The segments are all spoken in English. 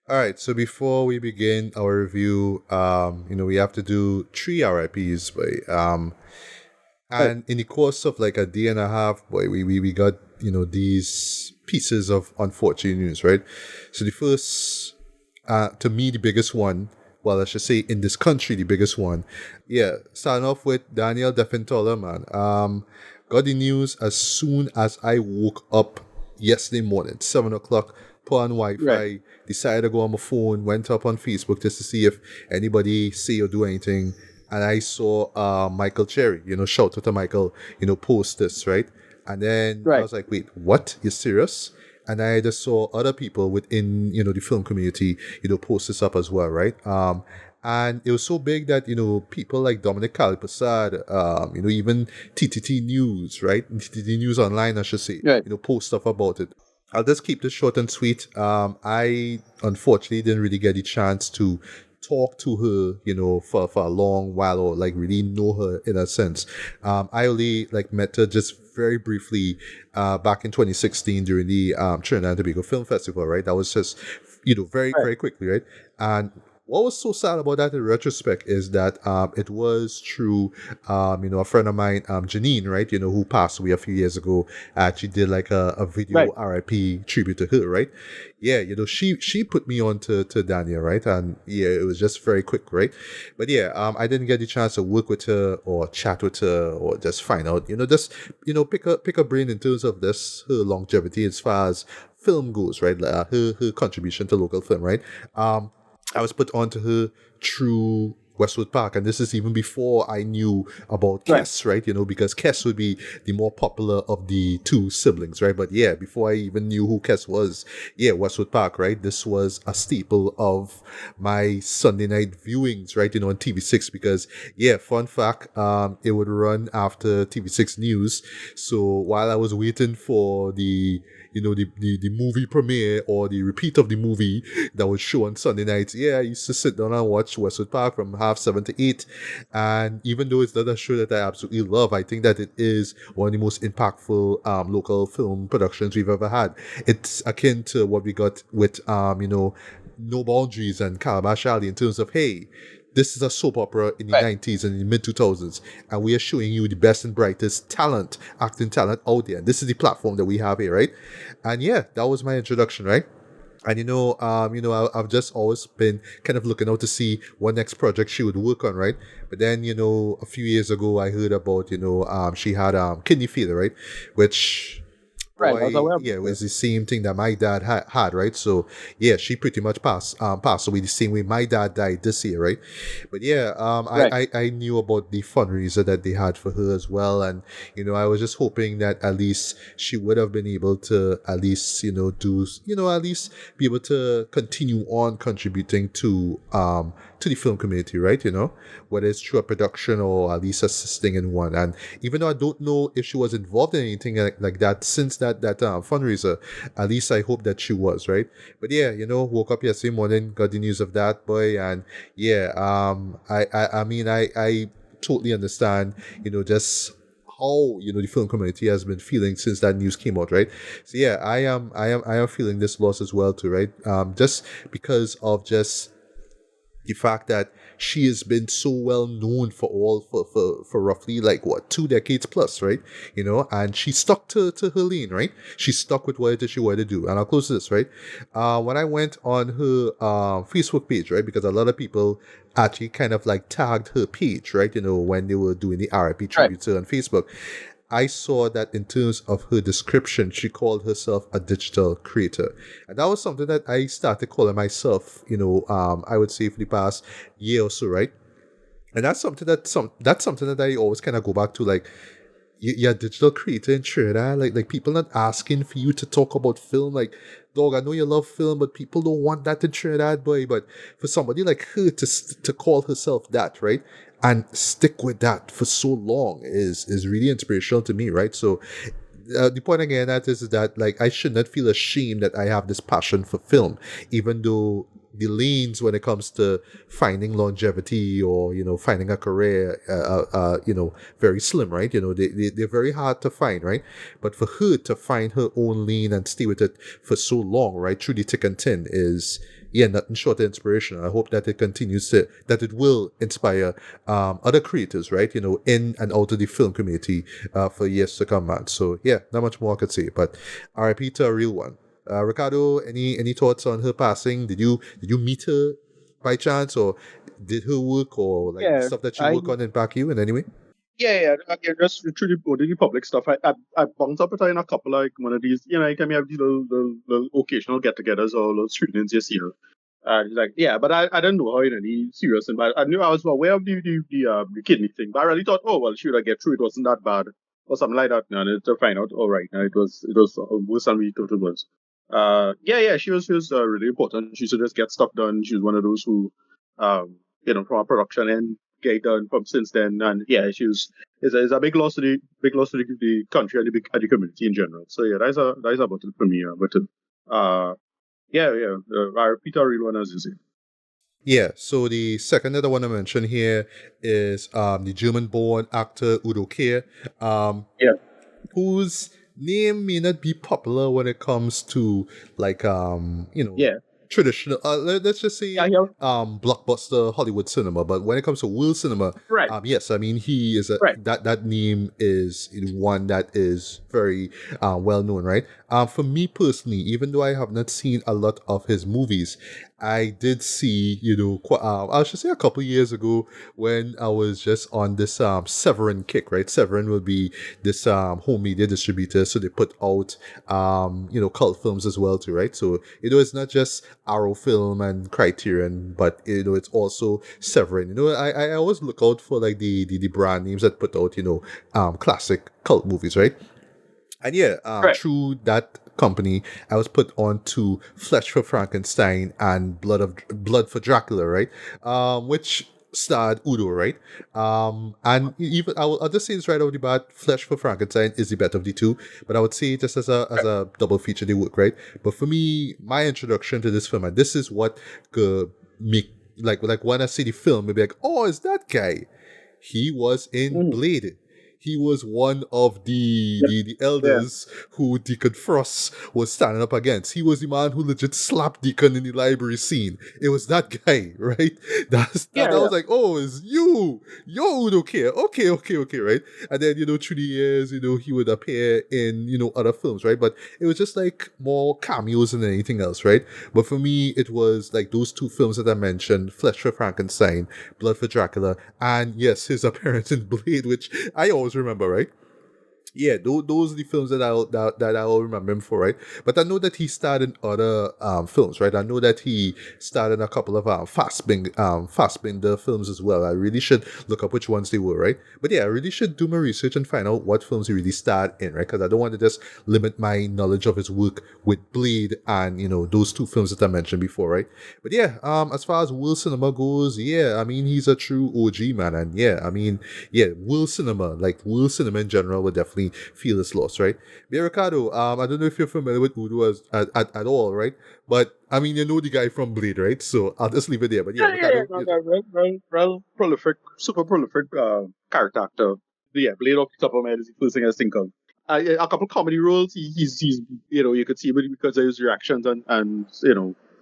All right, so before we begin our review, we have to do three RIPs, boy. Right. And in the course of like a day and a half, boy, we got, these pieces of unfortunate news, right? So the first, to me, the biggest one, well, I should say in this country, the biggest one. Yeah, starting off with Daniel Defintola, man. Got the news as soon as I woke up yesterday morning, 7 o'clock, put on Right. Wi-Fi, decided to go on my phone, went up on Facebook just to see if anybody say or do anything. And I saw Michael Cherry, shout out to Michael, post this, right? And then I Right. was like, wait, what? You serious? And I just saw other people within, the film community, post this up as well, right? And it was so big that, people like Dominic Calipasad, even TTT News, right? TTT News Online, I should say, Right. post stuff about it. I'll just keep this short and sweet. I unfortunately didn't really get the chance to talk to her, for a long while or like really know her in a sense. I only like met her just very briefly back in 2016 during the Trinidad and Tobago Film Festival, right? That was just, very, Right. very quickly, right? And what was so sad about that in retrospect is that it was through, a friend of mine, Janine, right, who passed away a few years ago. She did like a video Right. RIP tribute to her, right? Yeah, she put me on to Daniel, right? And yeah, it was just very quick, right? But yeah, I didn't get the chance to work with her or chat with her or just find out, just, pick a brain in terms of this, her longevity as far as film goes, right? Her contribution to local film, right? I was put onto her through Westwood Park, and this is even before I knew about Right. Kess, right? Because Kess would be the more popular of the two siblings, right? But yeah, before I even knew who Kess was, yeah, Westwood Park, right? This was a staple of my Sunday night viewings, right? On TV6 because, yeah, fun fact, it would run after TV6 News. So while I was waiting for the movie premiere or the repeat of the movie that was shown on Sunday nights. Yeah, I used to sit down and watch Westwood Park from 7:30 to 8. And even though it's not a show that I absolutely love, I think that it is one of the most impactful local film productions we've ever had. It's akin to what we got with, No Boundaries and Calabash Alley in terms of, hey, this is a soap opera in the Right. 90s and in the mid 2000s, and we are showing you the best and brightest talent, acting talent out there. And this is the platform that we have here, right? And yeah, that was my introduction, right? And I've just always been kind of looking out to see what next project she would work on, right? But then, a few years ago, I heard about, she had kidney failure, right? Which, Right. I was boy, aware of yeah, this. it Right. was the same thing that my dad had, right? So yeah, she pretty much passed away the same way my dad died this year, right? But yeah, Right. I knew about the fundraiser that they had for her as well, and I was just hoping that at least she would have been able to at least do at least be able to continue on contributing to the film community, right? Whether it's through a production or at least assisting in one. And even though I don't know if she was involved in anything like that since that fundraiser, at least I hope that she was, right? But yeah, woke up yesterday morning, got the news of that, boy, and yeah, I mean, I totally understand, just how the film community has been feeling since that news came out, right? So yeah, I am feeling this loss as well too, right? Just because of just the fact that she has been so well known for roughly like what 2 decades plus, right? And she stuck to her lane, right? She stuck with what it is she wanted to do. And I'll close this, right? When I went on her Facebook page, right, because a lot of people actually kind of like tagged her page, right? When they were doing the RIP Right. tribute to her on Facebook. I saw that in terms of her description, she called herself a digital creator. And that was something that I started calling myself, I would say for the past year or so, right? And that's something that I always kind of go back to, like, you're a digital creator in Trinidad. Like people not asking for you to talk about film. Like, dog, I know you love film, but people don't want that in Trinidad, boy. But for somebody like her to call herself that, right, and stick with that for so long is really inspirational to me, right? So the point again that is that like I should not feel ashamed that I have this passion for film, even though the lanes when it comes to finding longevity or finding a career very slim, right? They're very hard to find, right? But for her to find her own lane and stay with it for so long, right, through the thick and thin, is yeah, nothing short of inspirational. I hope that it will inspire other creators, right? In and out of the film community for years to come, man. So yeah, not much more I could say, but RIP to a real one. Ricardo, any thoughts on her passing? Did you meet her by chance, or did her work or like Yeah, stuff that she I work on impact you in any way? yeah, again, just through the public stuff. I bumped up with her in a couple like one of these, you can have these little occasional get-togethers or little screenings you see her. She's like, yeah, but I didn't know her in any serious, but I knew I was aware of the kidney thing. But I really thought, oh well, she would get through. It wasn't that bad or something like that. And to find out, all right, it was worse than we thought it was. Yeah, she was really important. She should just get stuff done. She was one of those who, from a production end get done from since then. And yeah, is a big loss to the country and the community in general. So yeah, that's about it for me. Peter real one as you say. Yeah, so the second that I want to mention here is the German-born actor Udo Kier, Yeah, whose name may not be popular when it comes to like yeah, traditional let's just say yeah. blockbuster Hollywood cinema, but when it comes to world cinema, Right, yes, I mean he is right. that name is one that is very well known, right? For me personally, even though I have not seen a lot of his movies, I did see, I should say a couple years ago when I was just on this Severin kick, right? Severin will be this home media distributor, so they put out cult films as well too, right? So it's not just Arrow Film and Criterion, but it's also Severin. I always look out for like the brand names that put out classic cult movies, right? And yeah, Right. through that company, I was put on to Flesh for Frankenstein and Blood for Dracula, right? Which starred Udo, right? And even I'll just say this right off the bat: Flesh for Frankenstein is the better of the two. But I would say just as a double feature, they work, right? But for me, my introduction to this film, and this is what could make like when I see the film, maybe like, oh, is that guy? He was in Mm. Blade. He was one of the Yeah, elders who Deacon Frost was standing up against. He was the man who legit slapped Deacon in the library scene. It was that guy, right? That yeah. was like, oh, it's you. Yo, okay, okay, right? And then, through the years, he would appear in, other films, right? But it was just like more cameos than anything else, right? But for me, it was like those two films that I mentioned, Flesh for Frankenstein, Blood for Dracula, and yes, his appearance in Blade, which I always remember, right? Yeah, those are the films that I'll remember him for, right? But I know that he starred in other films, right? I know that he starred in a couple of Fassbinder films as well. I really should look up which ones they were, right? But yeah, I really should do my research and find out what films he really starred in, right? Because I don't want to just limit my knowledge of his work with Blade and those two films that I mentioned before, right? But yeah, as far as world cinema goes, yeah, I mean he's a true OG man, and yeah, I mean yeah, world cinema in general would definitely feel this loss, right? But Ricardo, I don't know if you're familiar with Udo at all, right? But I mean, you know the guy from Blade, right? So I'll just leave it there. But yeah, Yeah. Ricardo, No, no, real prolific, super prolific character actor. Yeah, Blade off the top of my head is the first thing I think of. A couple comedy roles. He's you could see him because of his reactions and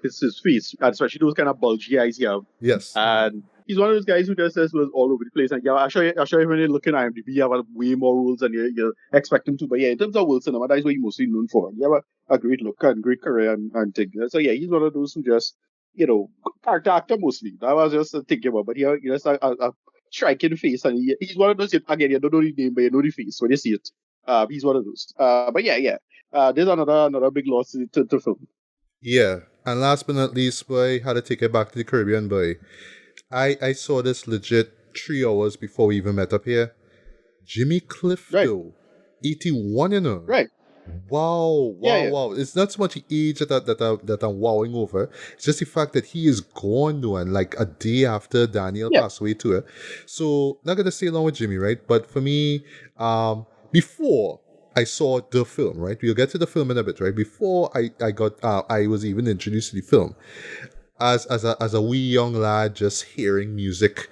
his face, and especially those kind of bulgy eyes he have. yes. And he's one of those guys who just was all over the place. And yeah, I'll show you when you look at IMDb, you have way more roles than you expect him to. But yeah, in terms of world cinema, that's what he's mostly known for. You have a great look and great career and thing. So yeah, he's one of those who just character actor mostly. That was just thinking about, but he just a striking face, and he's one of those. Again, you don't know the name, but you know the face when you see it. He's one of those. But yeah. There's another big loss to film. Yeah. And last but not least, boy, how to take it back to the Caribbean, boy. I saw this legit 3 hours before we even met up here. Jimmy Cliff, Right, though. 81, right. Wow, wow, Yeah. wow. It's not so much the age that I'm wowing over. It's just the fact that he is gone though, and like a day after Daniel Yeah. passed away too. So not gonna stay along with Jimmy, right? But for me, before I saw the film, right? We'll get to the film in a bit, right? Before I was even introduced to the film. As a wee young lad, just hearing music,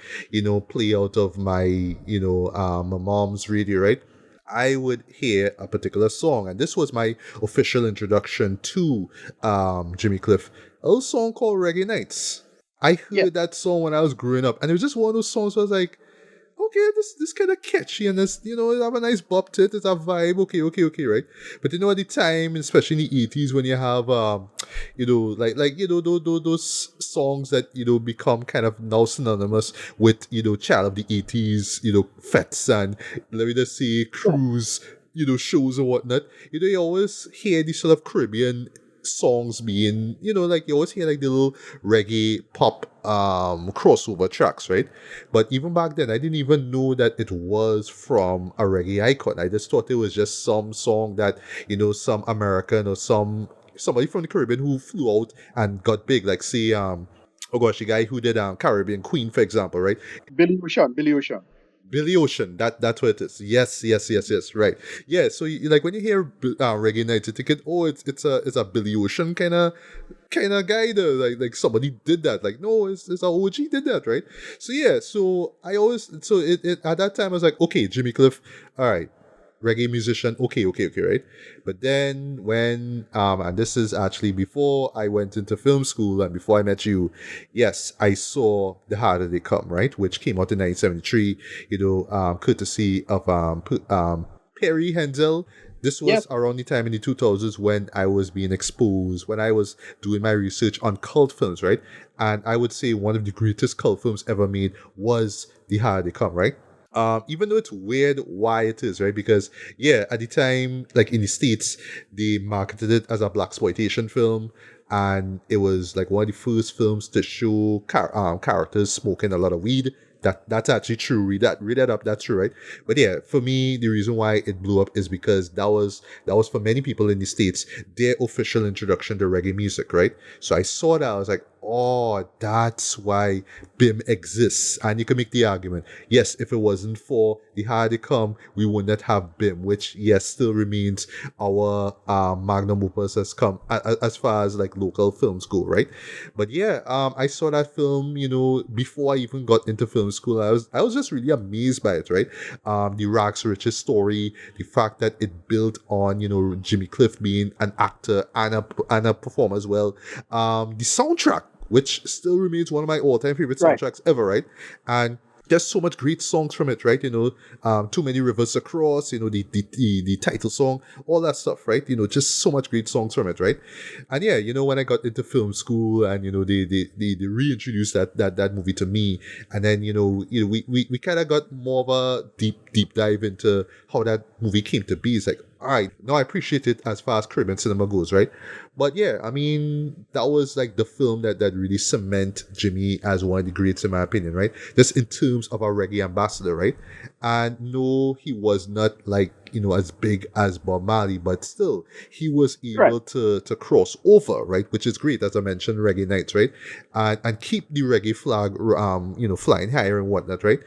play out of my my mom's radio, right? I would hear a particular song, and this was my official introduction to Jimmy Cliff. a little song called Reggae Nights. I Yeah. heard that song when I was growing up, and it was just one of those songs where I was like, okay, this kind of catchy, and this, it have a nice bop to it, it's a vibe, okay, right? But at the time, especially in the 80s, when you have those songs that become kind of now synonymous with child of the 80s, fets and let me just say cruise, shows and whatnot. You always hear these sort of Caribbean songs being, like you always hear like the little reggae pop crossover tracks, right? But even back then I didn't even know that it was from a reggae icon. I just thought it was just some song that, some American or somebody from the Caribbean who flew out and got big, like say oh gosh, the guy who did Caribbean Queen, for example, right? Billy Ocean. Billy Ocean, that's what it is. Yes, right. Yeah, so like when you hear Reggae Nights, you think it's a Billy Ocean kind of guy that like somebody did that. Like no, it's a OG did that, right? So yeah, so I always it at that time I was like, okay, Jimmy Cliff, all right, reggae musician, okay, right? But then when and this is actually before I went into film school and before I met you, yes, I saw The Harder They Come, right, which came out in 1973, courtesy of Perry Henzell. This was Yep. around the time in the 2000s when I was being exposed, when I was doing my research on cult films, right? And I would say one of the greatest cult films ever made was The Harder They Come, right? Even though it's weird why it is, right? Because yeah, at the time, like in the States, they marketed it as a blaxploitation film, and it was like one of the first films to show characters smoking a lot of weed. That's actually true. Read that up. That's true, right? But yeah, for me, the reason why it blew up is because that was for many people in the States their official introduction to reggae music, right? So I saw that, I was like, oh, that's why BIM exists. And you can make the argument, yes, if it wasn't for The Hard They Come, we would not have BIM, which yes, still remains our magnum opus as far as like local films go, right? But yeah, I saw that film, before I even got into film school. I was just really amazed by it, right? The Rags to Riches story, the fact that it built on, Jimmy Cliff being an actor and a performer as well. The soundtrack, which still remains one of my all-time favorite Right. soundtracks ever, right? And there's so much great songs from it, right? Too Many Rivers Across, the title song, all that stuff, right? Just so much great songs from it, right? And yeah, when I got into film school and they reintroduced that movie to me, and then we kind of got more of a deep dive into how that movie came to be. It's like, all right, now I appreciate it as far as Caribbean cinema goes, right? But yeah, I mean, that was like the film that really cement Jimmy as one of the greats in my opinion, right? Just in terms of a reggae ambassador, right? And no, he was not like, as big as Bob Marley, but still, he was Right. able to cross over, right? Which is great, as I mentioned, Reggae Nights, right? And keep the reggae flag, flying higher and whatnot, right?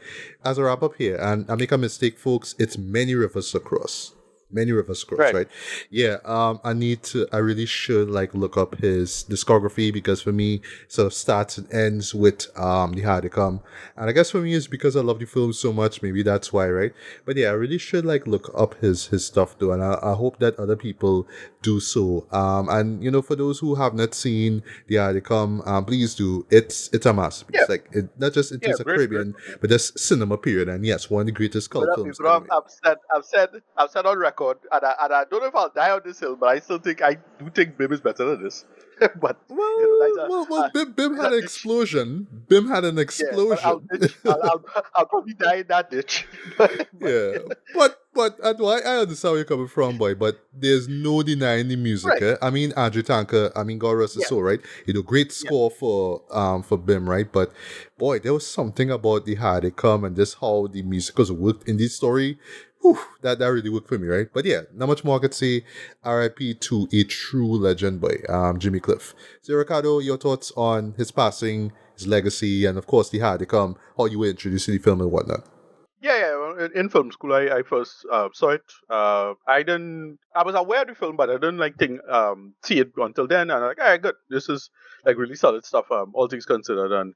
As a wrap up here, and I make a mistake, folks, it's Many Rivers Across. Many Rivers Cross, Right. right? Yeah, I really should like look up his discography because for me, sort of starts and ends with The Hard to Come. And I guess for me it's because I love the film so much, maybe that's why, right? But yeah, I really should like look up his stuff too, and I hope that other people do so. And for those who have not seen The Hard to Come, please do. It's a masterpiece. Yeah. Like it not just in Yeah. terms of Great. Caribbean, but just cinema period. And yes, one of the greatest cult films ever made. I've said on record, and I don't know if I'll die on this hill, but I do think Bim is better than this. But that's Well, Bim had a an ditch. explosion. Bim had an Yeah, but explosion. I'll probably die in that ditch. But Yeah, but why I understand where you're coming from, boy. But there's no denying the music. right. Eh? I mean, Andrew Tanker. I mean, God rest his Yeah. soul, right? Great Yeah. score for Bim, right? But boy, there was something about the how they come and just how the musicals worked in this story. Whew, that really worked for me, right? But yeah, not much more I could say. R.I.P. to a true legend, boy, Jimmy Cliff. So, Ricardo, your thoughts on his passing, his legacy, and of course the how they come, how you were introduced to the film and whatnot. Yeah. Well, in film school, I first saw it. I was aware of the film, but I didn't like see it until then. And I'm like, all right, good. This is like really solid stuff. All things considered, and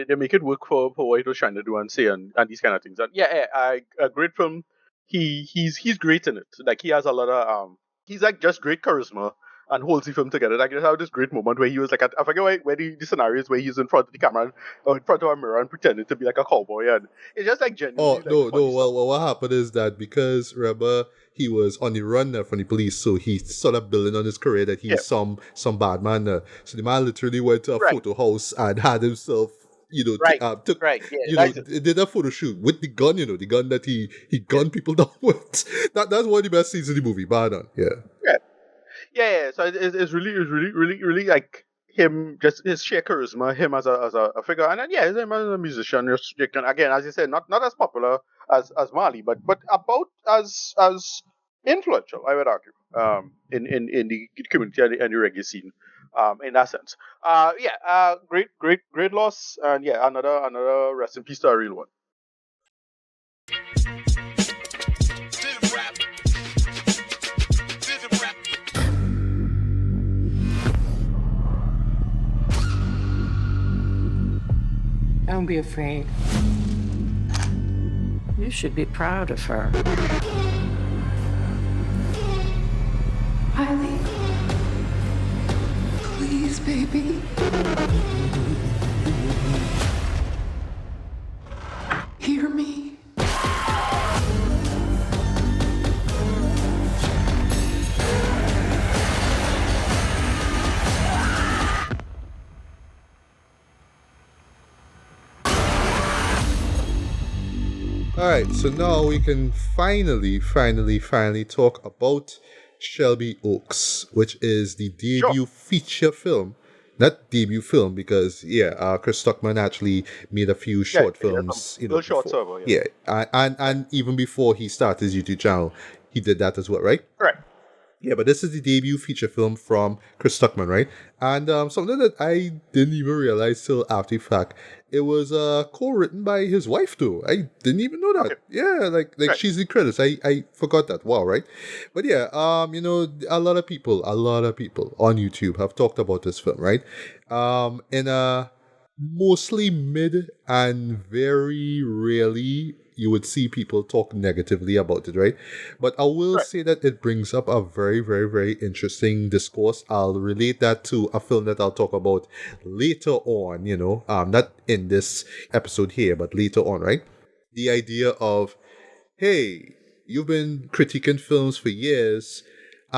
they make it work for what it was trying to do and say and these kind of things. And a great film. He's great in it. Like he has a lot of he's like just great charisma. and holds the film together. Like, just have this great moment where he was like, I forget where the scenarios where he's in front of the camera or in front of a mirror and pretending to be like a cowboy, and it's just like Oh genuinely like no, no. funny stuff. Well, what happened is that because remember he was on the run from the police, so he's sort of building on his career that Yeah, he's some bad man. So the man literally went to a right, photo house and had himself, right, took, right. Yeah, that's it. did a photo shoot with the gun. The gun that he gunned people down with. That's one of the best scenes in the movie. Bad on, yeah. Yeah, yeah. So it's really like him, just his sheer charisma, him as a figure, and then yeah, him as a musician. You can, again, as you said, not as popular as Marley, but about as influential, I would argue, in the community and the reggae scene, in that sense. Great loss, and yeah, another rest in peace to a real one. Don't be afraid. You should be proud of her. Riley. Please, baby. Hear me. Alright, so now we can finally talk about Shelby Oaks, which is the debut feature film. Not debut film because Chris Stuckmann actually made a few short films, little short before. servo, Yeah, and even before he started his YouTube channel, he did that as well, right? Correct. Yeah, but this is the debut feature film from Chris Stuckmann, right? And something that I didn't even realize till after the fact, it was co-written by his wife too. I didn't even know that. Yeah, like Right. she's the credits. I forgot that. Wow, right? But yeah, a lot of people on YouTube have talked about this film, right? In a mostly mid and very rarely you would see people talk negatively about it, right? But I will say that it brings up a very, very, very interesting discourse. I'll relate that to a film that I'll talk about later on, not in this episode here, but later on, right? The idea of, hey, you've been critiquing films for years.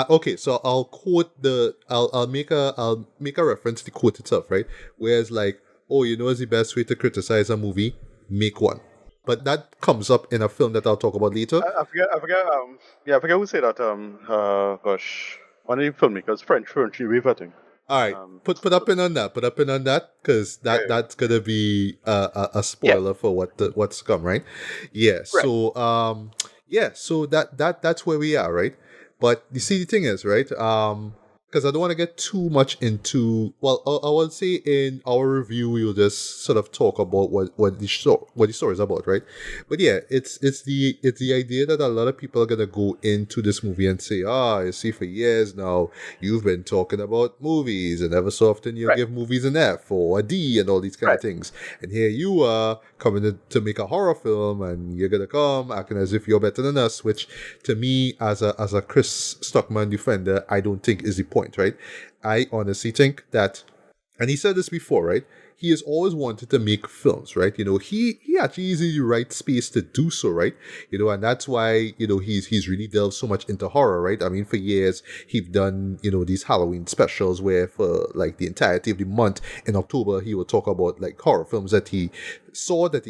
Okay, so I'll make a reference to the quote itself, right? Whereas like, oh, is the best way to criticize a movie? Make one. But that comes up in a film that I'll talk about later. I forget. I forget who said that. One of the filmmakers, French Wave, I think. All right, put a pin on that. Put a pin on that because that's gonna be a spoiler for what's to come, right? Yeah. So so that's where we are, right? But you see, the thing is, right? Because I don't want to get too much into. Well, I will say in our review we'll just sort of talk about what the story is about, right? But yeah, it's the idea that a lot of people are gonna go into this movie and say, you see, for years now you've been talking about movies, and ever so often you give movies an F or a D and all these kind of things, and here you are coming to make a horror film, and you're gonna come acting as if you're better than us, which to me, as a Chris Stuckmann defender, I don't think is the point, right? I honestly think that, and he said this before, right? He has always wanted to make films, right? He actually is in the right space to do so, right? And that's why, he's really delved so much into horror, right? I mean, for years, he's done, these Halloween specials where for like the entirety of the month in October, he will talk about like horror films that he saw, that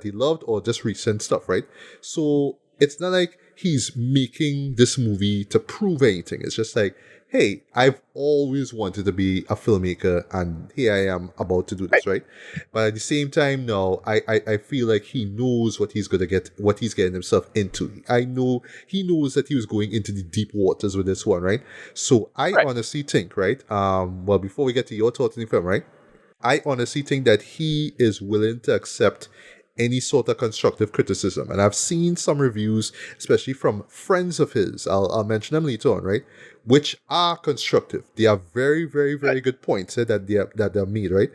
he loved, or just recent stuff, right? So it's not like he's making this movie to prove anything. It's just like, hey, I've always wanted to be a filmmaker, and here I am about to do this, right? But at the same time, now I feel like he knows what he's getting himself into. I know he knows that he was going into the deep waters with this one, right? So I honestly think, right? Well, before we get to your thoughts on the film, right? I honestly think that he is willing to accept any sort of constructive criticism. And I've seen some reviews, especially from friends of his, I'll mention them later on, right? which are constructive. They are very, very, very good points that they're made, right?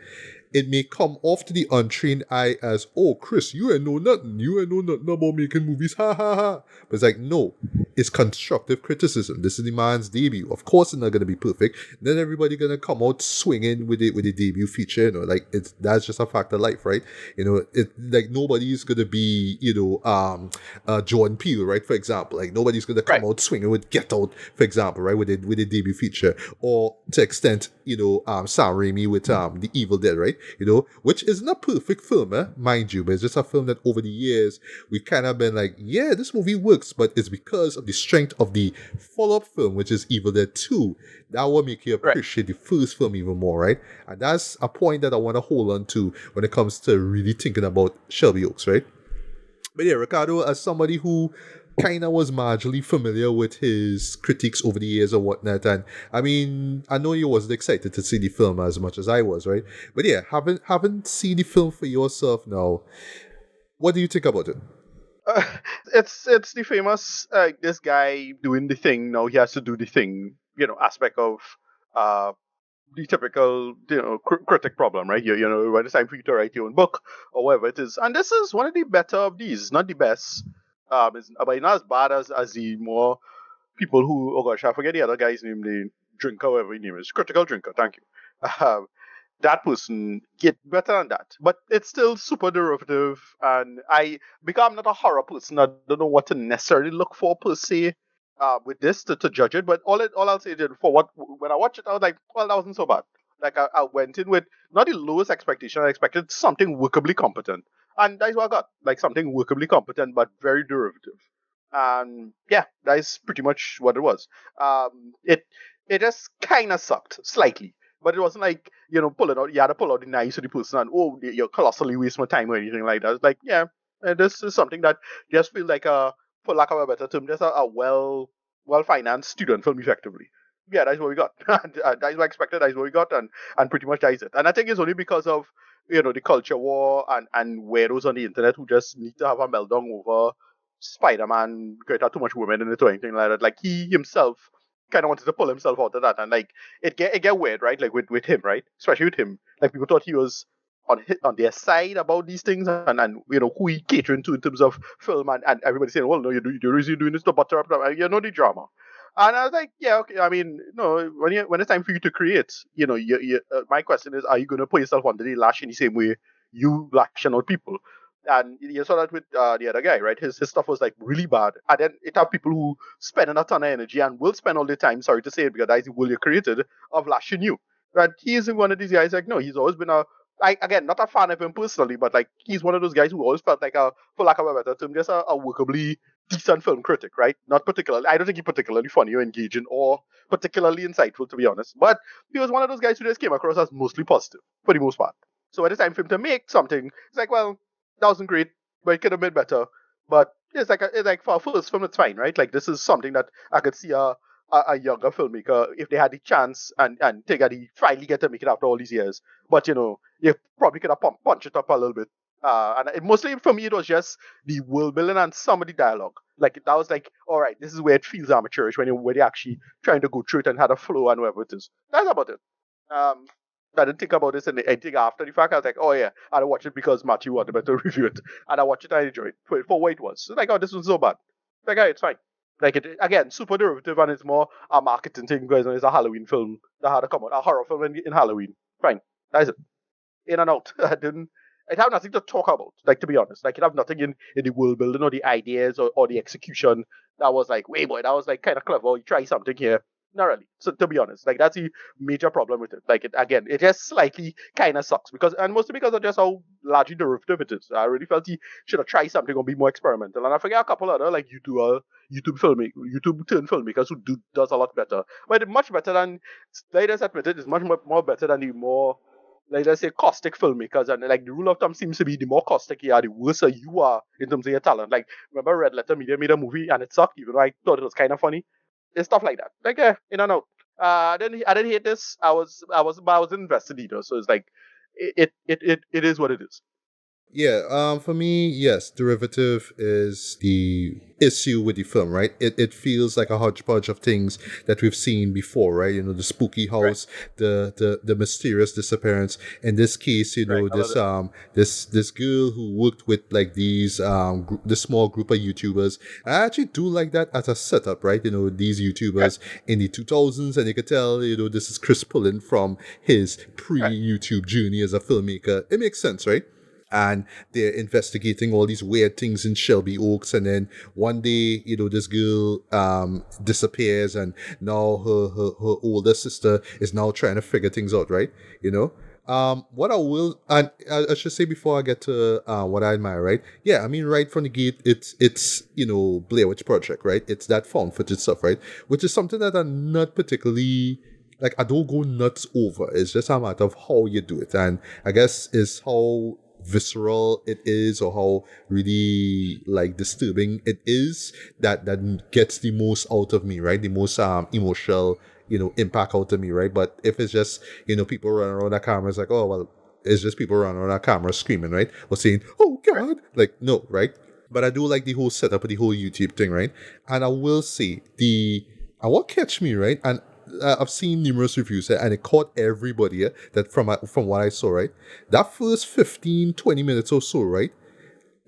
It may come off to the untrained eye as, oh, Chris, you ain't know nothing. You ain't know nothing about making movies. Ha ha ha. But it's like, no, it's constructive criticism. This is the man's debut. Of course, it's not going to be perfect. Then everybody going to come out swinging with it with the debut feature. You know, like that's just a fact of life, right? You know, like nobody's going to be, Jordan Peele, right? For example, like nobody's going to come out swinging with Get Out, for example, right? With the debut feature, or to extent, Sam Raimi with The Evil Dead, right? Which isn't a perfect film, mind you, but it's just a film that over the years we've kind of been like, yeah, this movie works, but it's because of the strength of the follow-up film, which is Evil Dead 2, that will make you appreciate the first film even more, right? And that's a point that I want to hold on to when it comes to really thinking about Shelby Oaks, right? But yeah, Ricardo, as somebody who kind of was marginally familiar with his critiques over the years or whatnot, and I mean, I know you wasn't excited to see the film as much as I was, right? But yeah, haven't seen the film for yourself now. What do you think about it? It's the famous this guy doing the thing. Now he has to do the thing, aspect of the typical critic problem, right? When it's time for you to write your own book or whatever it is, and this is one of the better of these, not the best. But not as bad as the more people who, oh gosh, I forget the other guy's name, the drinker, whatever his name is, critical drinker. Thank you. That person get better than that, but it's still super derivative. And because I'm not a horror person, I don't know what to necessarily look for per se with this to judge it. But all I'll say is when I watched it, I was like, well, that wasn't so bad. Like I went in with not the lowest expectation. I expected something workably competent, and that's what I got. Like something workably competent, but very derivative. And yeah, that is pretty much what it was. It just kind of sucked slightly, but it wasn't like pull it out. You had to pull out the knife to the person and you're colossally wasting my time or anything like that. It's like this is something that just feels like for lack of a better term, just a well financed student film effectively. Yeah, that's what we got. That's what I expected. That's what we got, and pretty much that's it. And I think it's only because of the culture war and weirdos on the internet who just need to have a meltdown over Spider-Man created too much women in it or anything like that. Like he himself kind of wanted to pull himself out of that, and like it get weird, right? Like with him, right? Especially with him, like people thought he was on their side about these things, and who he catering to in terms of film, and everybody saying, well, no, you're really doing this to butter up, the drama. And I was like, yeah, okay. I mean, no, when it's time for you to create, my question is, are you going to put yourself under the lash in the same way you lashing out people? And you saw that with the other guy, right? His stuff was like really bad. And then it have people who spend a ton of energy and will spend all their time, sorry to say it, because that's the will you created, of lashing you. But he isn't one of these guys, like, no, he's always been again, not a fan of him personally, but like he's one of those guys who always felt like for lack of a better term, just a workably decent film critic, right? Not particularly, I don't think he's particularly funny or engaging or particularly insightful, to be honest. But he was one of those guys who just came across as mostly positive, for the most part. So when it's time for him to make something, it's like, well, that wasn't great, but it could have been better. But it's like for a first film, it's fine, right? Like this is something that I could see a younger filmmaker, if they had the chance and finally get to make it after all these years. But you probably could have punched it up a little bit. Mostly for me, it was just the world building and some of the dialogue. Like that was like, all right, this is where it feels amateurish when you're actually trying to go through it and had a flow and whatever it is. That's about it. I didn't think about this and anything after the fact. I was like, oh yeah, I watched it because Matthew wanted me to review it, and I watched it and I enjoyed it for what it was. So like, oh, this was so bad. Like, oh, it's fine. Like it again, super derivative, and it's more a marketing thing because it's a Halloween film that had to come out, a horror film in Halloween. Fine, that's it. In and out. It had nothing to talk about. Like to be honest, like it have nothing in the world building or the ideas or the execution that was like, wait boy, that was like kind of clever. You try something here. Not really. So to be honest, like that's the major problem with it. Like it just slightly kind of sucks and mostly because of just how largely derivative it is. I really felt he should have tried something or be more experimental. And I forget a couple other like YouTube turned filmmakers who does a lot better. But much better than, let us admit it, is much more better than the more, like let's say, caustic filmmakers. And like the rule of thumb seems to be the more caustic you are, the worse you are in terms of your talent. Like remember Red Letter Media made a movie and it sucked, even though I thought it was kind of funny. It's stuff like that. Like in and out. I didn't hate this. I was invested either. So it's like it is what it is. Yeah, for me, yes, derivative is the issue with the film, right? It feels like a hodgepodge of things that we've seen before, right? You know, the spooky Right. house, the mysterious disappearance. In this case, you Right. know, All of this girl who worked with like these this small group of YouTubers. I actually do like that as a setup, right? You know, these Right. YouTubers in the 2000s, and you could tell, you know, this is Chris pulling from his Right. pre-YouTube journey as a filmmaker. It makes sense, right? And they're investigating all these weird things in Shelby Oaks, and then one day, you know, this girl disappears, and now her older sister is now trying to figure things out, right? You know, what I will, and I should say before I get to what I admire, right? Yeah, I mean, right from the gate, it's you know, Blair Witch Project, right? It's that found footage stuff, right? Which is something that I'm not particularly like. I don't go nuts over. It's just a matter of how you do it, and I guess is how visceral it is, or how really like disturbing it is, that gets the most out of me, right? The most emotional, you know, impact out of me, right? But if it's just, you know, people running around that camera, it's like, oh well, it's just people running around that camera screaming, right? Or saying, oh god, like, no, right? But I do like the whole setup of the whole YouTube thing, right? And I will say and what catch me, right? And I've seen numerous reviews, and it caught everybody that from what I saw, right? That first 15-20 minutes or so, right?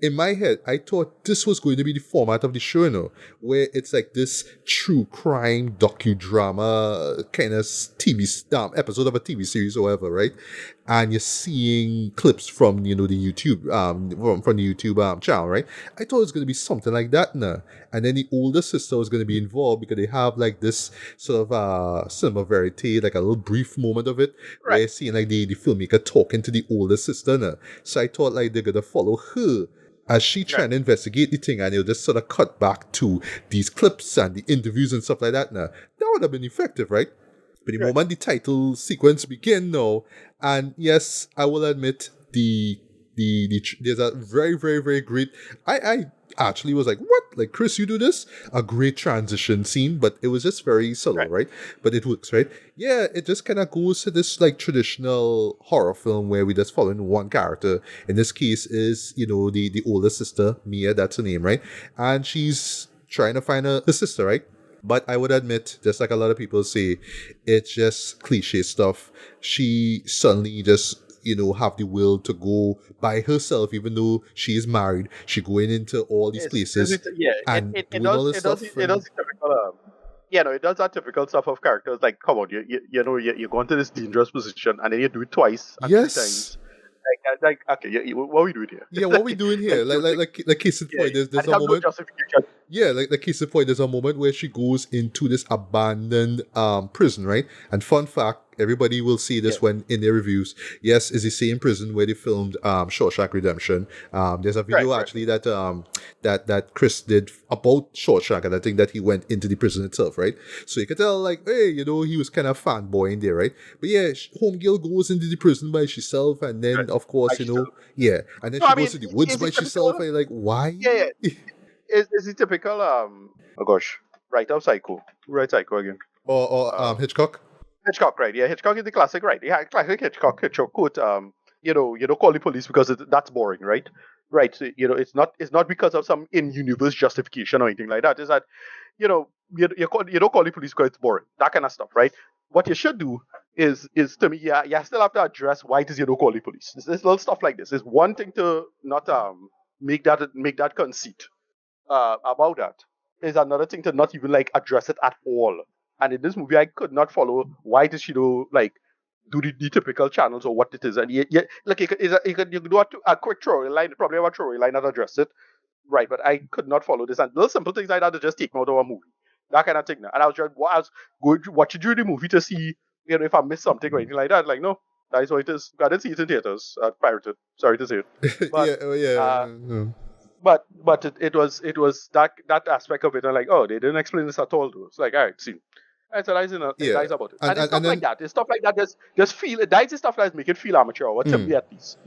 In my head, I thought this was going to be the format of the show, you know, where it's like this true crime docudrama kind of TV episode of a TV series or whatever, right? And you're seeing clips from, you know, the YouTube from the YouTube channel, right? I thought it was going to be something like that now. And then the older sister was going to be involved because they have like this sort of cinema verite, like a little brief moment of it, where Right. you're seeing like the filmmaker talking to the older sister now. So I thought like they're going to follow her as she Right. trying to investigate the thing, and it'll just sort of cut back to these clips and the interviews and stuff like that now. That would have been effective, right? But the Right. moment the title sequence begin now, and yes, I will admit there's a very, very, very great. I actually was like, what? Like, Chris, you do this? A great transition scene, but it was just very subtle, Right. right? But it works, right? Yeah, it just kind of goes to this like traditional horror film where we just following one character. In this case, is, you know, the older sister, Mia, that's her name, right? And she's trying to find her sister, right? But I would admit, just like a lot of people say, it's just cliche stuff. She suddenly just, you know, have the will to go by herself, even though she is married. She going into all these places Yeah, and it doing all this stuff. it does the typical yeah, no, it does that typical stuff of characters like, come on, you know, you go into this dangerous position and then you do it twice and three Yes. times. Like okay, what are we doing here? Yeah, what are we doing here? Like case in point, there's and a have no moment. justification. Yeah, like case in point, there's a moment where she goes into this abandoned prison, right? And fun fact, everybody will see this Yeah. when in their reviews. Yes, it's the same prison where they filmed Shawshank Redemption. There's a video Right. actually that that Chris did about Shawshank, and I think that he went into the prison itself, right? So you can tell, like, hey, you know, he was kind of fanboy in there, right? But yeah, homegirl goes into the prison by herself, and then Right. of course, By you know, yeah, and then No, she I goes mean, to the woods is by it herself, typical? and you're like, why? Yeah, is it typical oh gosh, right of Psycho. Who writes Psycho again? Or Hitchcock. Hitchcock, right? Yeah, Hitchcock is the classic, right? Yeah, classic Hitchcock quote. You don't call the police because that's boring, right? Right. So, you know, it's not because of some in-universe justification or anything like that. It's that, you know, you don't call the police because it's boring. That kind of stuff, right? What you should do is to me, yeah, you still have to address why it is you don't call the police. This little stuff like this is one thing to not make that conceit about that. Is another thing to not even like address it at all. And in this movie, I could not follow why does she do like do the typical channels or what it is. And like you could do a quick throwaway line, probably have a throwaway line and address it, right? But I could not follow this. And little simple things like that to just take me out of a movie, that kind of thing. And I was going to watch during the movie to see, you know, if I missed something or anything like that. Like, no, that is what it is. I didn't see it in theaters. Pirated. Sorry to say it, but but it was that aspect of it. And like, oh, they didn't explain this at all. Though. It's like, all right, see. And so that's about it. And it's stuff like that. It's stuff like that. Just feel it. That's the stuff that make it feel amateur, or to me at least.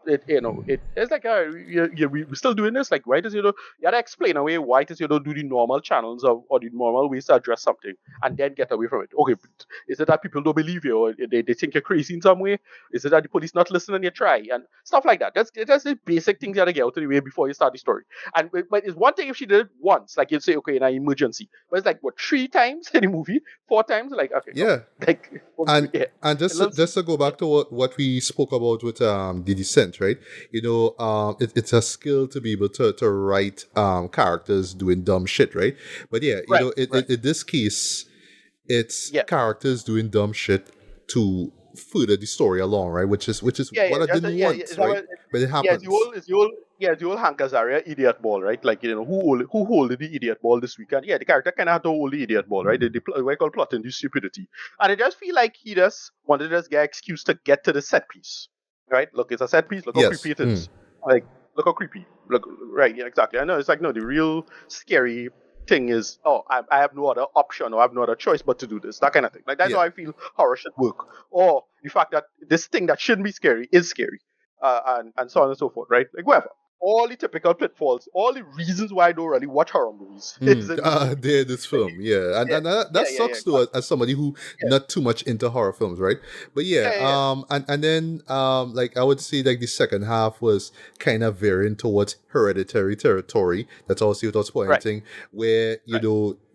it's like we're still doing this. Like, why does you gotta explain away why does do the normal channels or the normal ways to address something and then get away from it? Okay, but is it that people don't believe you or they think you're crazy in some way? Is it that the police not listening and you try and stuff like that? That's the basic things you gotta get out of the way before you start the story. And but it's one thing if she did it once, like you'd say, okay, in an emergency. But it's like what 3 times in the movie, 4 times, like okay, no. Yeah. Like And yeah. and It looks- just to go back to what we spoke about with the descent, right? It's a skill to be able to write characters doing dumb shit, right? But yeah, Right, right. in this case, it's Yeah. characters doing dumb shit to further the story along, right? Which is Yeah, what I just, didn't yeah, want, is that right? what- But it yeah, happens. the old Hank Azaria idiot ball, right? Like who holded the idiot ball this weekend? Yeah, the character kind of had to hold the idiot ball, right? What I call plotting the stupidity, and I just feel like he just wanted to just get an excuse to get to the set piece, right? Look, it's a set piece. Look how Yes. creepy it is. Like, look how creepy. Look, right? Yeah, exactly. I know. It's like no, the real scary thing is, oh, I have no other option or I have no other choice but to do this. That kind of thing. Like that's Yeah. how I feel horror should work. Or the fact that this thing that shouldn't be scary is scary. And so on and so forth, right? Like whatever. All the typical pitfalls, all the reasons why I don't really watch horror movies. is in this movie. There, this film, yeah, and Yeah. and that Yeah, sucks too, as somebody who not too much into horror films, right? But yeah, Yeah. and then like I would say like the second half was kind of veering towards hereditary territory. That's also what I was pointing, where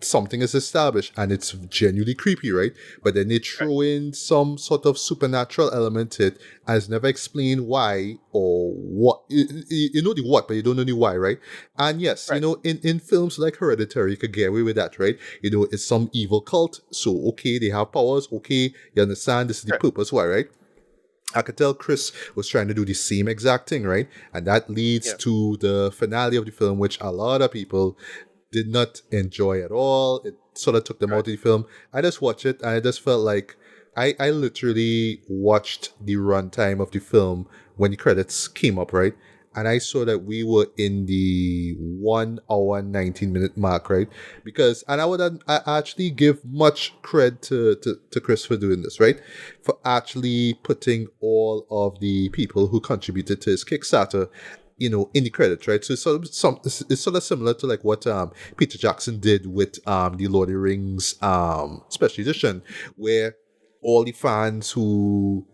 something is established and it's genuinely creepy, right? But then they throw in some sort of supernatural element to it, and it's never explained why or what. You know the what, but you don't know the why, right? And yes, Right. in films like Hereditary, you could get away with that, right? It's some evil cult, so okay, they have powers, okay, you understand this is the Right. purpose why, right? I could tell Chris was trying to do the same exact thing, right? And that leads to the finale of the film, which a lot of people did not enjoy at all. It sort of took them out of the film. I just watched it and I just felt like I literally watched the runtime of the film when the credits came up, right? And I saw that we were in the 1 hour 19-minute mark, right? And I actually give much cred to Chris for doing this, right? For actually putting all of the people who contributed to his Kickstarter, in the credits, right? So it's sort of similar to like what Peter Jackson did with the Lord of the Rings special edition, where all the fans who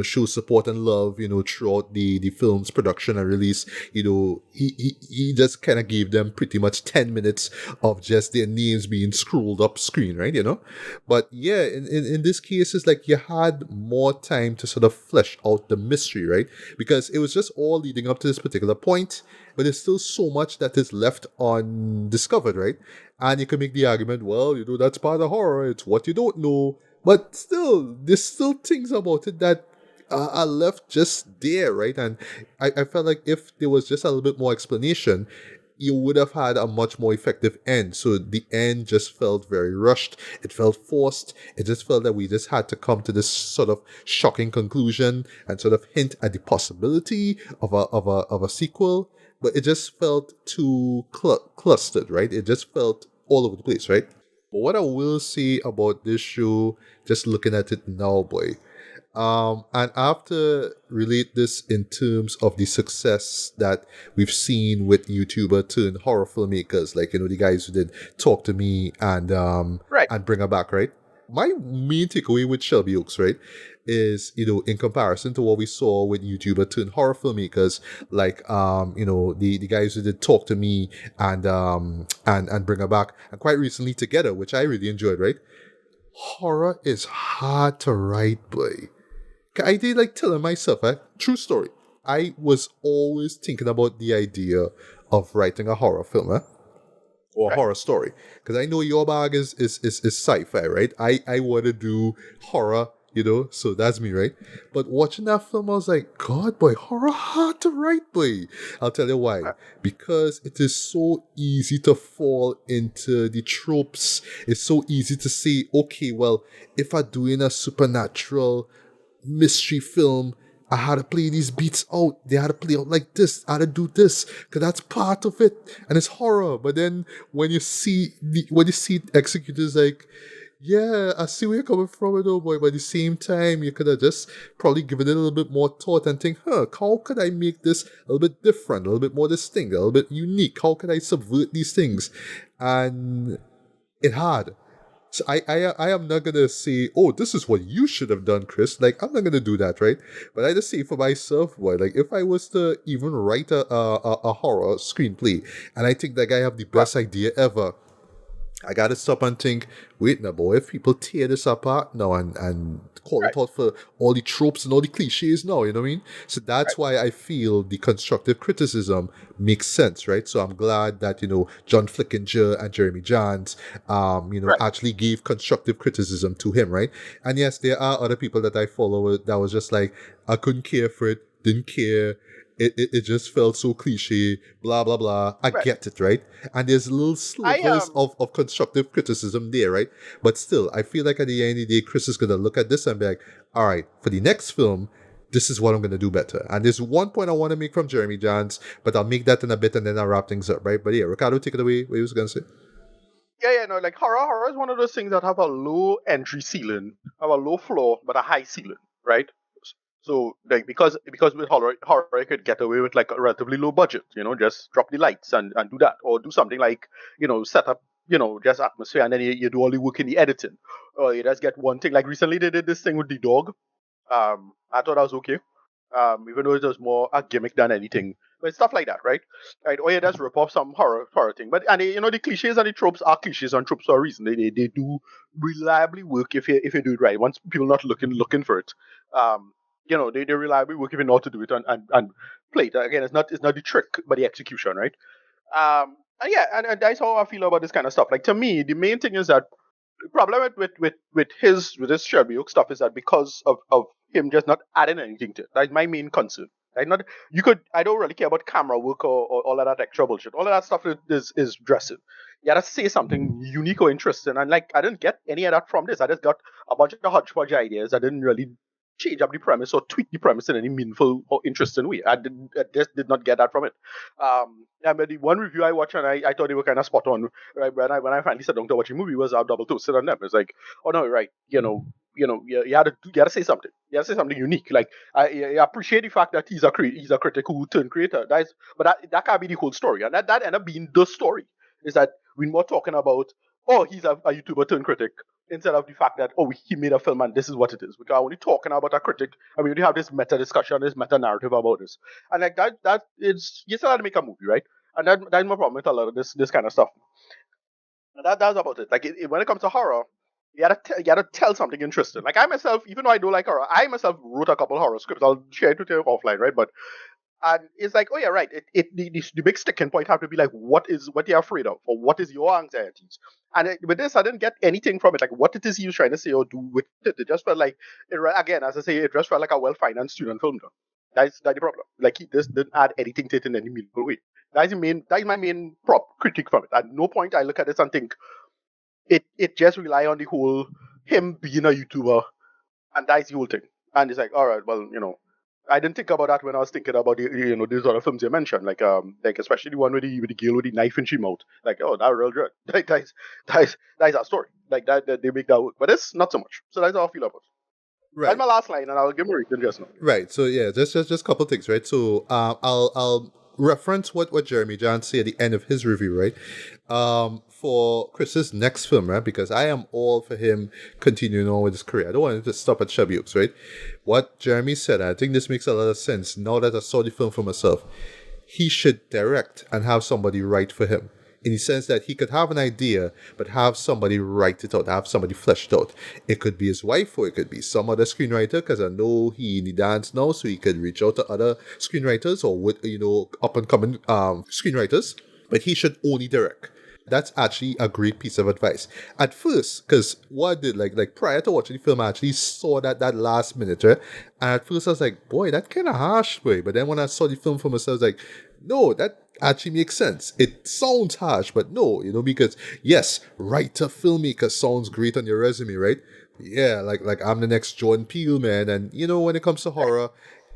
show support and love throughout the film's production and release, he just kind of gave them pretty much 10 minutes of just their names being scrolled up screen, right? But yeah, in this case, it's like you had more time to sort of flesh out the mystery, right? Because it was just all leading up to this particular point, but there's still so much that is left undiscovered, right? And you can make the argument, well, that's part of horror, it's what you don't know. But still, there's still things about it that are left just there, right? And I felt like if there was just a little bit more explanation, you would have had a much more effective end. So the end just felt very rushed. It felt forced. It just felt that we just had to come to this sort of shocking conclusion and sort of hint at the possibility of a sequel. But it just felt too clustered, right? It just felt all over the place, right? But what I will say about this show, just looking at it now, boy, and I have to relate this in terms of the success that we've seen with YouTuber turned horror filmmakers, like the guys who did Talk to Me and Bring Her Back, right? My main takeaway with Shelby Oaks, right, is in comparison to what we saw with YouTuber turned horror filmmakers, like the guys who did Talk to Me and Bring Her Back, and quite recently Together, which I really enjoyed, right? Horror is hard to write, boy. I did like telling myself, true story. I was always thinking about the idea of writing a horror film, or a horror story, because I know your bag is sci-fi, right? I want to do horror, so that's me, right? But watching that film, I was like, God, boy, horror hard to write, boy. I'll tell you why. Because it is so easy to fall into the tropes. It's so easy to say, okay, well, if I'm doing a supernatural mystery film, I had to play these beats out. They had to play out like this. I had to do this because that's part of it, and it's horror. But then when you see it executed, it's like Yeah, I see where you're coming from, though, boy. But at the same time, you could have just probably given it a little bit more thought and think, how could I make this a little bit different, a little bit more distinct, a little bit unique? How could I subvert these things? And it had. So I am not gonna say, oh, this is what you should have done, Chris. Like, I'm not gonna do that, right? But I just say for myself, boy, like if I was to even write a horror screenplay, and I think that I have the best idea ever, I gotta stop and think, wait now, boy, if people tear this apart now and call it out for all the tropes and all the cliches now, you know what I mean? So that's why I feel the constructive criticism makes sense, right? So I'm glad that, John Flickinger and Jeremy Jahns, actually gave constructive criticism to him, right? And yes, there are other people that I follow that was just like, I couldn't care for it, didn't care. It just felt so cliche, blah, blah, blah. I get it, right? And there's little slivers of constructive criticism there, right? But still, I feel like at the end of the day, Chris is going to look at this and be like, all right, for the next film, this is what I'm going to do better. And there's one point I want to make from Jeremy Jahns, but I'll make that in a bit and then I'll wrap things up, right? But yeah, Ricardo, take it away. What you was going to say? Yeah, no, like horror is one of those things that have a low entry ceiling, have a low floor, but a high ceiling, right? So, like, because with horror you could get away with like a relatively low budget, just drop the lights and do that, or do something like, set up, just atmosphere, and then you do all the work in the editing, or you just get one thing. Like recently they did this thing with the dog. I thought that was okay. Even though it was more a gimmick than anything, but stuff like that, right? Right? Or you just rip off some horror thing. But and the cliches and the tropes are cliches and tropes for a reason. They do reliably work if you do it right. Once people not looking for it, they reliably work if you know how to do it and play it. Again, it's not the trick, but the execution, right? And yeah, and that's how I feel about this kind of stuff. Like to me, the main thing is that the problem with this Shelby Oaks stuff is that because of him just not adding anything to it. That's my main concern. Like not I don't really care about camera work or all of that extra bullshit. All of that stuff is dressing. You gotta say something unique or interesting. And like I didn't get any of that from this. I just got a bunch of hodgepodge ideas. I didn't really change up the premise or tweak the premise in any meaningful or interesting way. I just did not get that from it. And the one review I watched and I thought they were kind of spot on. Right, when I finally sat down to watch the movie was double toasted on them. It's like, oh no, right, you gotta say something. You gotta say something unique. Like I appreciate the fact that he's a critic who turned creator. But that can't be the whole story, and that ended up being the story. Is that we're more talking about, oh, he's a YouTuber turned critic, instead of the fact that, oh, he made a film and this is what it is. Because I'm only talking about a critic, and we only have this meta discussion, this meta narrative about this. And like that is, you still have to make a movie, right? And that's my problem with a lot of this kind of stuff. And that's about it. Like when it comes to horror, you gotta tell something interesting. Like I myself, even though I don't like horror, I myself wrote a couple horror scripts. I'll share it with you offline, right? But and it's like, oh yeah, right. The big sticking point have to be like, what you're afraid of, or what is your anxieties. And with this, I didn't get anything from it. Like what it is he was trying to say or do with it. It just felt like, again, as I say, it just felt like a well-financed student film. Though. That's the problem. Like he just didn't add anything to it in any meaningful way. That is my main critique from it. At no point I look at this and think it just rely on the whole him being a YouTuber, and that's the whole thing. And it's like, all right, well, I didn't think about that when I was thinking about these other films you mentioned, like especially the one with the girl with the knife in she mouth. Like, oh, that real good. Like that's our story. Like that they make that work, but it's not so much. So that's how I feel about it. Right. That's my last line, and I'll give Marie just now. Right. So yeah, just a couple things, right? So I'll reference what Jeremy Jahns said at the end of his review, right? For Chris's next film, right? Because I am all for him continuing on with his career. I don't want him to stop at Shelby Oaks, right? What Jeremy said, I think this makes a lot of sense now that I saw the film for myself. He should direct and have somebody write for him. In the sense that he could have an idea, but have somebody write it out, have somebody flesh it out. It could be his wife, or it could be some other screenwriter, because I know he in the dance now, so he could reach out to other screenwriters or with up and coming screenwriters. But he should only direct. That's actually a great piece of advice. At first, because what I did, like prior to watching the film, I actually saw that last minute, right? And at first I was like, boy, that's kind of harsh, boy. But then when I saw the film for myself, I was like, no, that actually makes sense. It sounds harsh, but no, because yes, writer, filmmaker sounds great on your resume, right? Yeah, like I'm the next Jordan Peele, man. And when it comes to horror,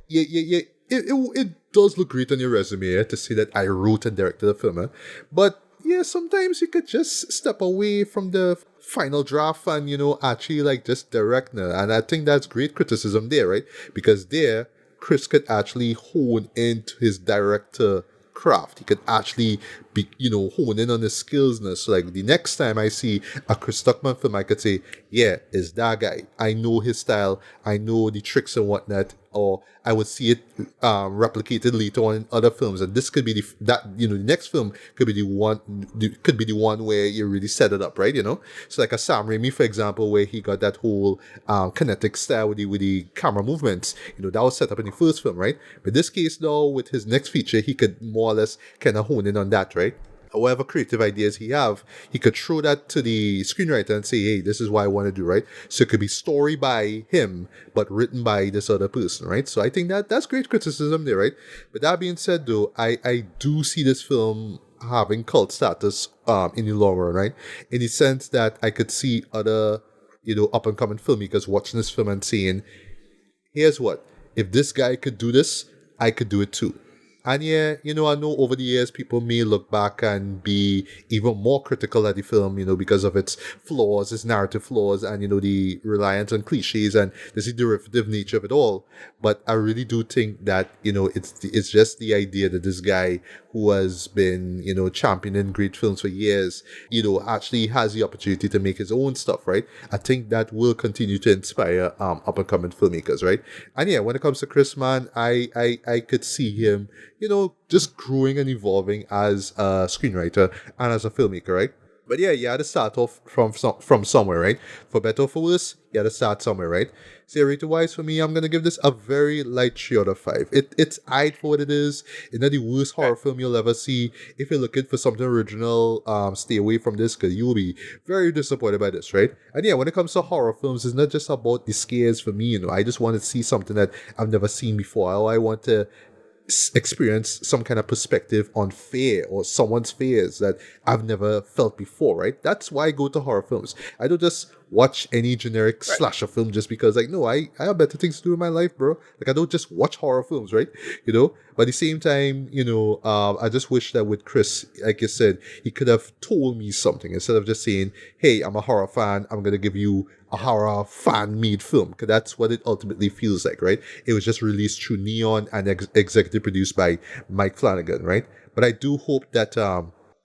it does look great on your resume to say that I wrote and directed a film, but yeah, sometimes you could just step away from the final draft and, actually like just direct now. And I think that's great criticism there, right? Because there, Chris could actually hone into his director craft. He could actually be, hone in on his skills. So like the next time I see a Chris Stuckmann film, I could say, yeah, it's that guy. I know his style. I know the tricks and whatnot. Or I would see it replicated later on in other films, and this could be the next film could be the one where you really set it up, right? So like a Sam Raimi, for example, where he got that whole kinetic style with the camera movements. That was set up in the first film, right? But this case, though, with his next feature, he could more or less kind of hone in on that, right? Whatever creative ideas he have, he could throw that to the screenwriter and say, hey, this is what I want to do, right? So it could be story by him, but written by this other person, right? So I think that's great criticism there, right? But that being said, though, I do see this film having cult status in the long run, right? In the sense that I could see other, up-and-coming filmmakers watching this film and saying, here's what, if this guy could do this, I could do it too. And yeah, I know over the years people may look back and be even more critical at the film, because of its flaws, its narrative flaws, and, the reliance on cliches and the derivative nature of it all. But I really do think that, it's just the idea that this guy who has been, championing great films for years, actually has the opportunity to make his own stuff, right? I think that will continue to inspire up-and-coming filmmakers, right? And yeah, when it comes to Chris, man, I could see him, just growing and evolving as a screenwriter and as a filmmaker, right? But yeah, you had to start off from somewhere, right? For better or for worse, you had to start somewhere, right? So rating-wise, for me, I'm going to give this a very light 3 out of 5. It's eyed for what it is. It's not the worst horror film you'll ever see. If you're looking for something original, stay away from this because you'll be very disappointed by this, right? And yeah, when it comes to horror films, it's not just about the scares for me, I just want to see something that I've never seen before. I want to experience some kind of perspective on fear or someone's fears that I've never felt before, right? That's why I go to horror films. I don't just watch any generic slasher film just because, like, no, I have better things to do in my life, bro. Like, I don't just watch horror films, right? But at the same time, I just wish that with Chris, like you said, he could have told me something instead of just saying, hey, I'm a horror fan, I'm going to give you a horror fan-made film, because that's what it ultimately feels like, right? It was just released through Neon and executive produced by Mike Flanagan, right? But I do hope that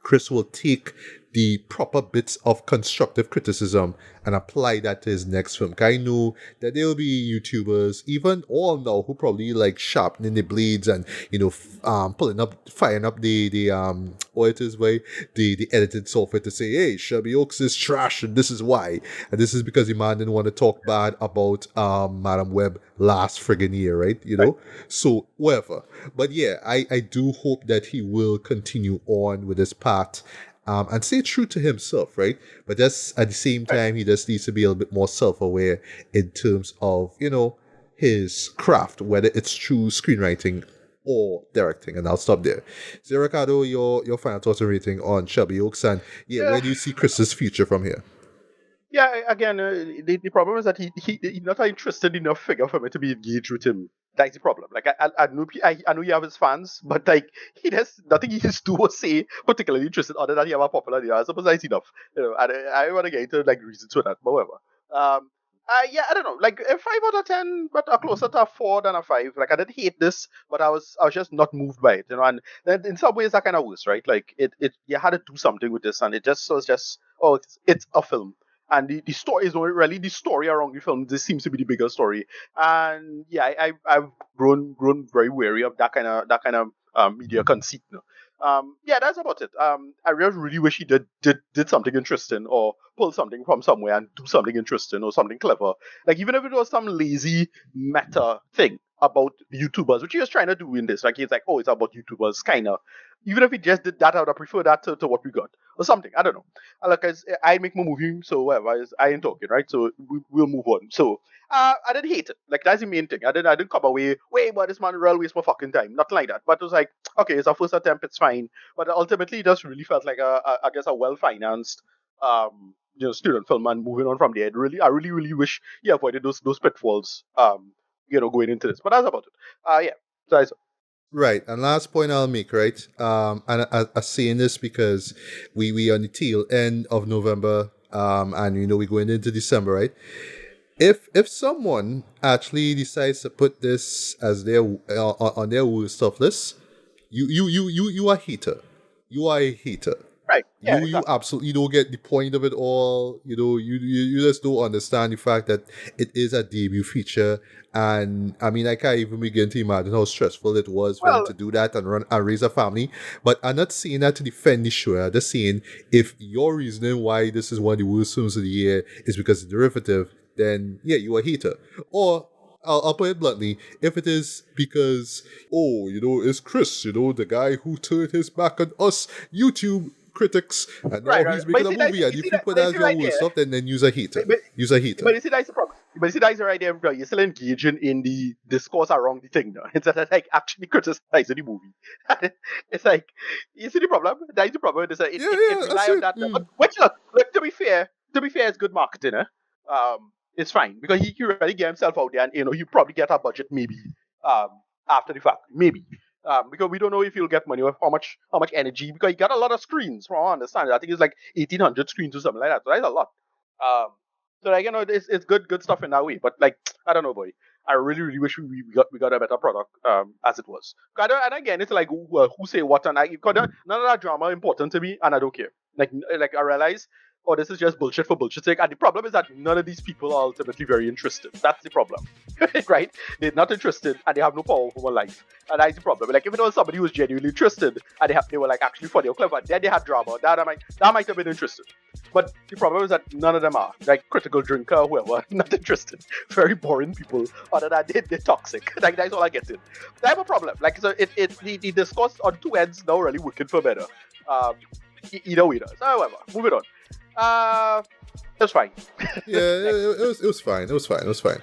Chris will take the proper bits of constructive criticism and apply that to his next film. I know that there will be YouTubers, even all now, who probably like sharpening the blades and firing up the edited software to say, hey, Shelby Oaks is trash and this is why. And this is because the man didn't want to talk bad about Madam Web last friggin' year, right? So whatever. But yeah, I do hope that he will continue on with his path. And stay true to himself, right? But just at the same time, he just needs to be a little bit more self-aware in terms of, his craft, whether it's through screenwriting or directing. And I'll stop there. So, Ricardo, your final thoughts and rating on Shelby Oaks, and where do you see Chris's future from here? Yeah, again, the problem is that he's not an interested enough figure for me to be engaged with him. That's the problem. Like, I know you have his fans, but like, he has nothing he has to or say particularly interested other than he have a popular idea. I suppose that's enough. I want to get into like reasons for that, but whatever. I don't know, like a 5 out of 10, but a closer to a 4 than a 5. Like, I didn't hate this, but I was just not moved by it, and then in some ways that kind of worse, right? Like, it you had to do something with this, and it just was just, oh, it's a film. And the story is not really the story around the film. This seems to be the bigger story. And yeah, I've grown very wary of that kind of media conceit. Yeah, that's about it. I really wish he did something interesting or pull something from somewhere and do something interesting or something clever. Like, even if it was some lazy meta thing about YouTubers, which he was trying to do in this. Like, he's like, oh, it's about YouTubers, kind of. Even if he just did that, I would have preferred that to what we got. Or something, I don't know. Like, I make my movie, so whatever, I ain't talking, right? So we'll move on. So, I didn't hate it. Like, that's the main thing. I didn't come away, but this man real waste my fucking time. Nothing like that. But it was like, okay, it's our first attempt, it's fine. But ultimately, it just really felt like I guess a well-financed, student film, and moving on from there. I really wish he avoided those pitfalls, going into this. But that's about it. Yeah. So that's Right, and last point I'll make, right? And I saying this because we on the tail end of November, and we're going into December, right? If someone actually decides to put this as their on their worst stuff list, you are a hater. You are a hater. Right. Yeah, You absolutely don't get the point of it all. You just don't understand the fact that it is a debut feature, and I mean I can't even begin to imagine how stressful it was for him Well, to do that and run and raise a family. But I'm not saying that to defend the show. I'm just saying if your reasoning why this is one of the worst films of the year is because it's derivative, then yeah, you are a hater. Or I'll put it bluntly, if it is because, it's Chris, the guy who turned his back on us YouTube critics, and now Right. he's But making you a see movie, that- and you if see you that- put but that you as see your right worst there- stuff, then use a hater. But- Use a hater. But you see, that's the problem. But you see, that's the right there, bro. You're still engaging in the discourse around the thing, though. It's like actually criticizing the movie. It's like, you see the problem? That's the problem. It's like, it That's rely on it. that. Mm. But which, look, to be fair, it's good marketing, it's fine. Because he really get himself out there and, he probably get a budget maybe, after the fact. Maybe. Because we don't know if he'll get money or how much energy, because he got a lot of screens, from what I understand. I think it's like 1,800 screens or something like that. So that's a lot. So like it's good stuff in that way. But like I don't know, boy. I really really wish we got a better product as it was. And again, it's like who say what, and none of that drama important to me, and I don't care. Like I realize, this is just bullshit for bullshit's sake. And the problem is that none of these people are ultimately very interested. That's the problem, right? They're not interested, and they have no power over life, and that's the problem. Like if it was somebody who was genuinely interested, and they were like actually funny or clever, then they had drama. That might have been interested. But the problem is that none of them are. Like critical drinker, whoever, not interested. Very boring people. Other than they're toxic. Like that's all I get in. I have a problem. Like so, the discourse on two ends now really working for better. Either way does. However, moving on. It was fine. Yeah, it was fine. It was fine.